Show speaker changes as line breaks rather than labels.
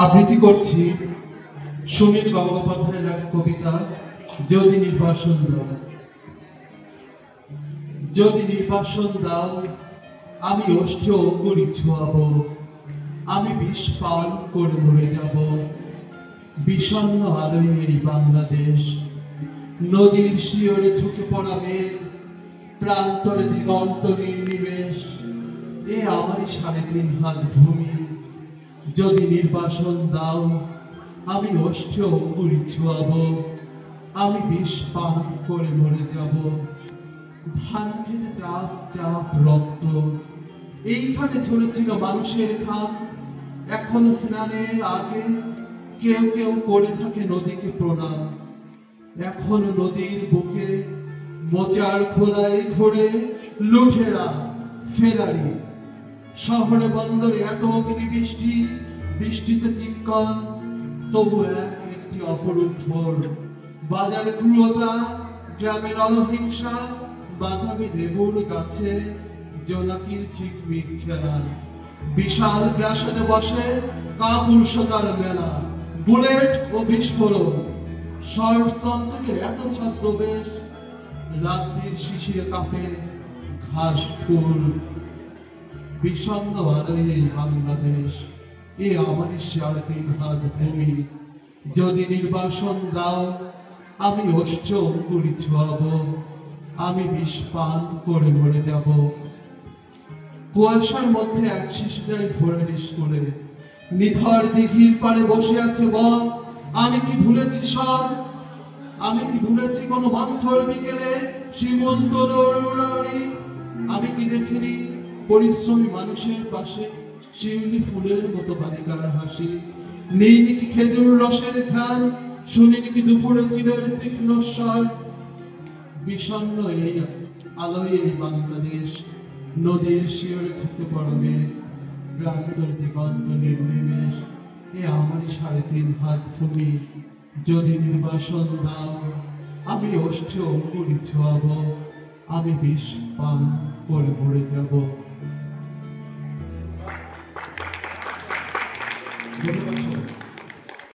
আবৃত্তি করছি সুনীল গঙ্গোপাধ্যায়ের লেখা কবিতা যদি নির্বাসন দাও। যদি নির্বাসন দাও আমি ওষ্ঠ অঙ্গুরি ছোঁয়াবো, আমি বিষ পান করে মরে যাব। বিষণ্ণ আলোয় এই বাংলাদেশ, নদীর শিয়রে ঝুঁকে পড়া মেঘ, প্রান্তরে দিগন্ত নির্নিমেষ, এ আমারই ৩.৫ হাত ভূমি। যদি নির্বাসন দাও আমি ওষ্ঠ অঙ্গুরি ছোঁয়াবো, আমি বিষ পান করে মরে যাব। ধান খেতে চাপ চাপ রক্ত, এইখানে ঝরেছিল মানুষের ঘাম। এখনো স্নানের আগে কেউ কেউ করে থাকে নদীকে প্রণাম। এখনো নদীর বুকে মোচার খোলায় ঘোরে লুঠেরা ফেরারি। শহরে বন্দরে এত অগ্নি বৃষ্টি, বৃষ্টিতে চিক্কন, তবু একটি অপরূপ ভোর। বাজারে ক্রূরতা, গ্রামের অনহিংসা, বাদামি লেবুর গাছে জোনাকির ঝিকমিক খেলা। বিশাল প্রাসাদে বসে কাপুরুষতার মেলা, বুলেট ও বিস্ফোরণ। শর্টতন থেকে এত ছদ্মবেশ, রাত্রির শিশিরে কাঁপে ঘাস ফুল। বিষণ্ণ আলোয় এই বাংলাদেশ, এ আমারই ৩.৫ হাত ভূমি। যদি নির্বাসন দাও আমি ওষ্ঠ অঙ্গুরি ছোঁয়াবো, আমি বিষ পান করে মরে যাব। কুয়াশার মধ্যে এক শিশু যায় ভোরের স্কুলে, নিথর দিঘির পাড়ে বসে আছে বল। আমি কি ভুলেছি সব? আমি কি ভুলেছি কোন মন্থর বিকেলে সীমন্ত দৌড়ানি? আমি কি দেখিনি পরিশ্রমী মানুষের পাশে শিউলি ফুলের মতো বালিকার হাসি? নেই নাকি খেজুর রসের ঘ্রাণ, শুনি নাকি দুপুরে চিলের তীক্ষ্ণ স্বর? বিষণ্ণ এই আলোয় এই বাংলাদেশ, নদীর শিয়রে থেকে পড়বে প্রান্তর দিগন্ত নির্নিমেষ, এ আমারই ৩.৫ হাত ভূমি। যদি নির্বাসন দাও আমি ওষ্ঠ অঙ্গুরি ছোঁয়াবো, আমি বিষ পান করে মরে যাব। ধন্যবাদ।